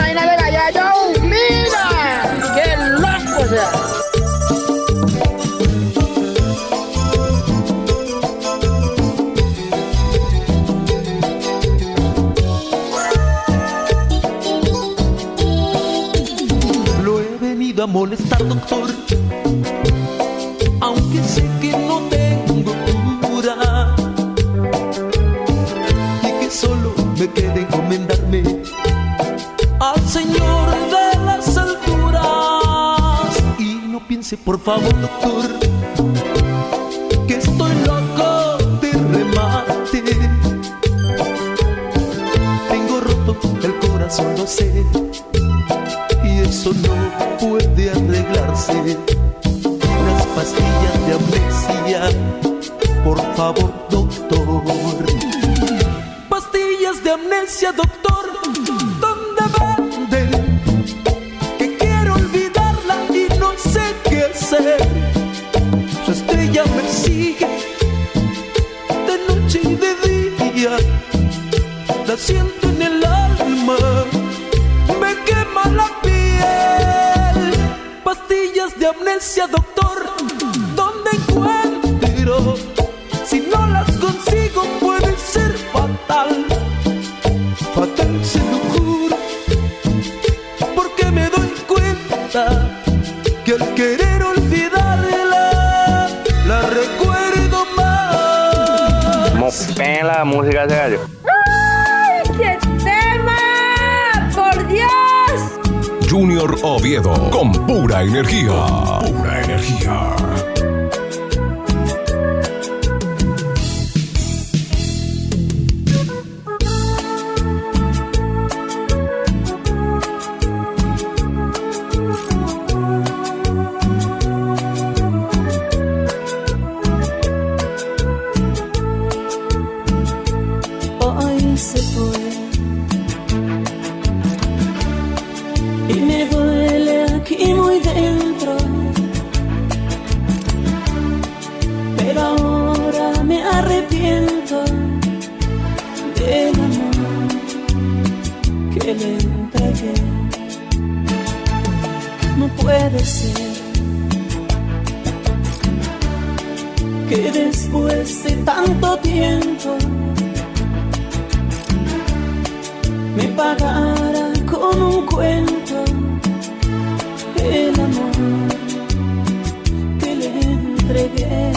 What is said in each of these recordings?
¡Ahí no llega ya, yo! ¡Mira! ¡Qué loco sea! Lo he venido a molestar, doctor, aunque sé que no tengo cura y que solo me queda encomendarme al Señor de las alturas. Y no piense, por favor, doctor, que estoy loco de remate. Tengo roto el corazón, lo sé, y eso no puede arreglarse. Unas pastillas de amnesia, por favor, doctor. Pastillas de amnesia, doctor, ¿dónde venden? Que quiero olvidarla y no sé qué hacer. Su estrella me sigue de noche y de día, la siento en el alma, me quema la piel. Pastillas de amnesia, doctor, ¿dónde encuentro? Si no las consigo puede ser fatal. Fatal, se lo juro, porque me doy cuenta que al querer olvidarla la recuerdo más. Como pena la música de gallo. ¡Ay, qué tema! ¡Por Dios! Junior Oviedo con pura energía. Pura energía. Hoy se fue y me duele aquí muy dentro, pero ahora me arrepiento del amor que le entregué. No puede ser que después de tanto tiempo me pagara con un cuento el amor que le entregué.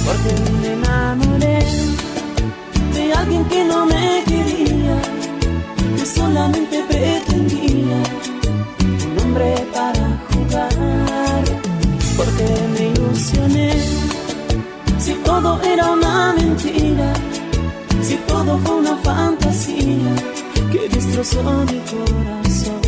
Porque me enamoré de alguien que no me quería, que solamente pretendía un hombre para jugar. Porque me ilusioné, si todo era una mentira, si todo fue una fantasía que destrozó mi corazón.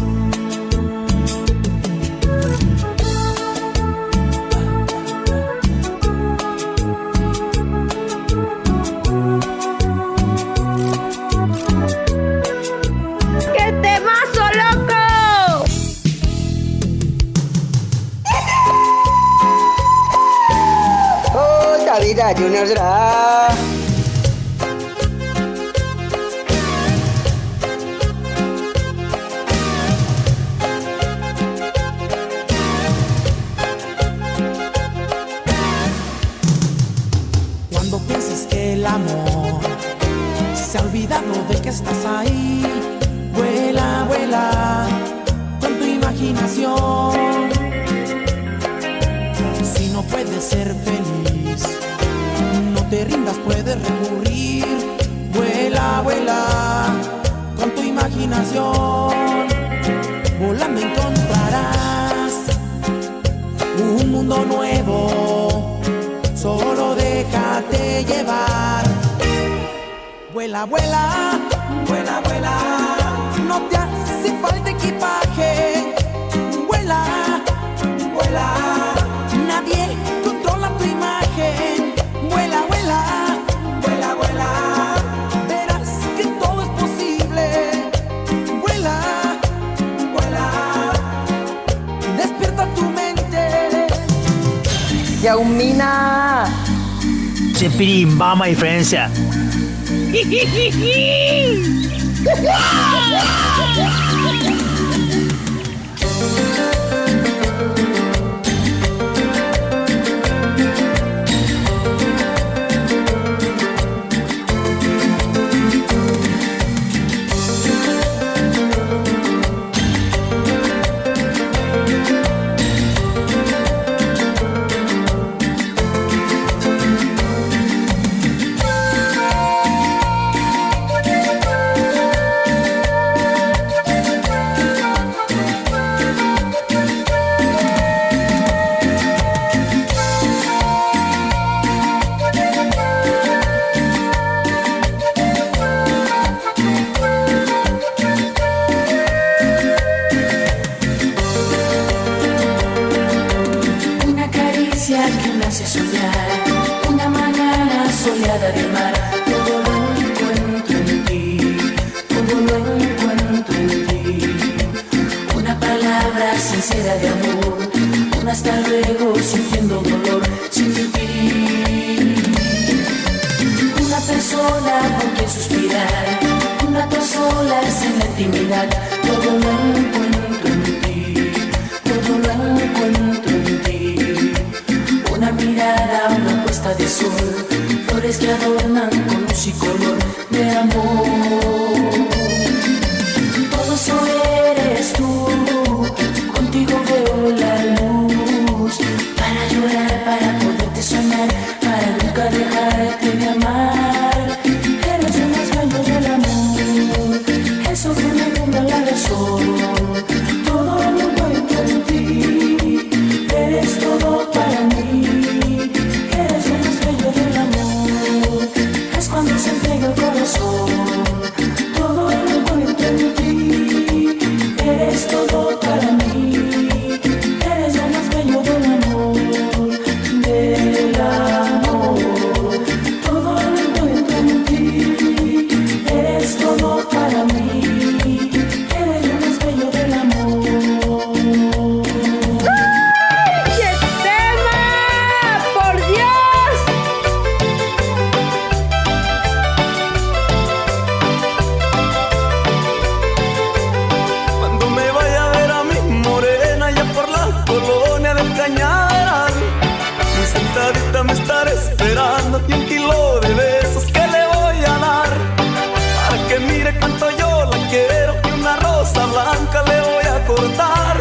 ¡Qué temazo, loco! ¡Oh, David Junior será! Cuando pienses que el amor se ha olvidado de que estás ahí, vuela, vuela con tu imaginación. Si no puedes ser feliz, no te rindas, puedes recurrir. Vuela, vuela con tu imaginación. Volando encontrarás un mundo nuevo, solo déjate llevar. Vuela, vuela, vuela, vuela, no te hace falta equipaje. Vuela, vuela, nadie controla tu imagen. Vuela, vuela, vuela, vuela, verás que todo es posible. Vuela, vuela, despierta tu mente. Yaumina, Cepirín, vamos a diferencia. Que me hace soñar, una mañana soleada de mar, todo lo encuentro en ti, todo lo encuentro en ti. Una palabra sincera de amor, un hasta luego sintiendo dolor sin ti. Una persona con quien suspirar, un rato solas en la intimidad, todo lo encuentro en ti, todo lo encuentro en ti. Una mirada, una puesta de sol, flores que adornan con luz y color de amor. Todo eso eres tú, contigo veo la luz. Para llorar, para poderte soñar, para nunca dejarte de amar. Eres el más bello del amor, eso que me brinda la razón. Todo lo encuentro en ti, eres todo para mí. Cuando se entrega el corazón, todo lo encuentro en ti. Eres todo para mí, eres lo más bello del amor, del amor. Todo lo encuentro en ti, eres todo para mí, eres lo más bello del amor. ¡Qué tema! ¡Por Dios! Cañaveral, mi sentadita me estará esperando y un kilo de besos que le voy a dar, para que mire cuánto yo la quiero y una rosa blanca le voy a cortar,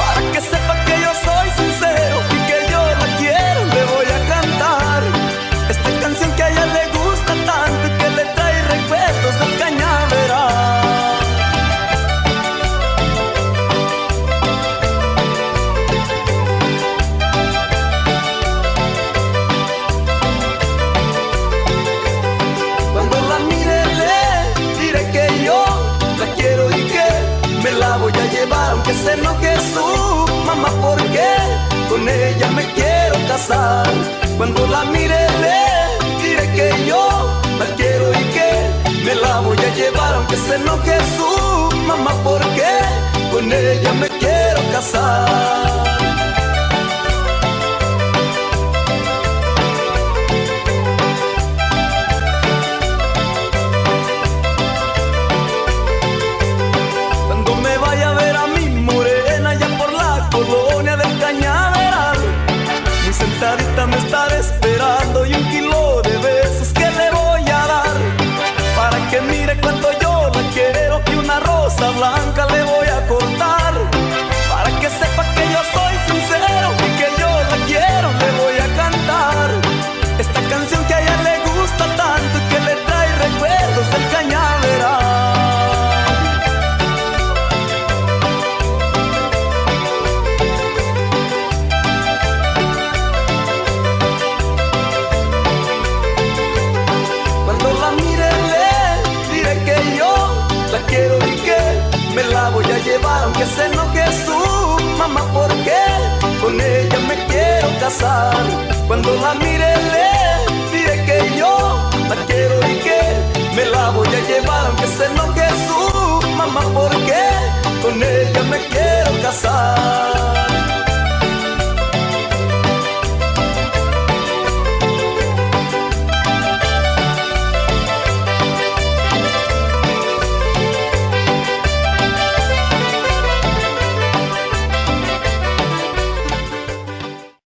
para que sepa que yo soy sincero y que yo la quiero, le voy a cantar esta canción que a ella le gusta tanto y que le trae recuerdos del cañaveral. Aunque se enoje su mamá, porque con ella me quiero casar. Cuando la mire le diré que yo la quiero y que me la voy a llevar. Aunque se enoje su mamá, porque con ella me quiero casar. Me estará esperando y un kilo de besos que le voy a dar, para que mire cuánto yo la quiero y una rosa blanca le voy a cortar, para que sepa que yo soy sincero y que yo la quiero, le voy a cantar esta canción que a ella le gusta tanto y que le trae recuerdos del cañaveral. Aunque se enoje su mamá, porque con ella me quiero casar. Cuando la mire le diré que yo la quiero y que me la voy a llevar. Aunque se enoje su mamá, porque con ella me quiero casar.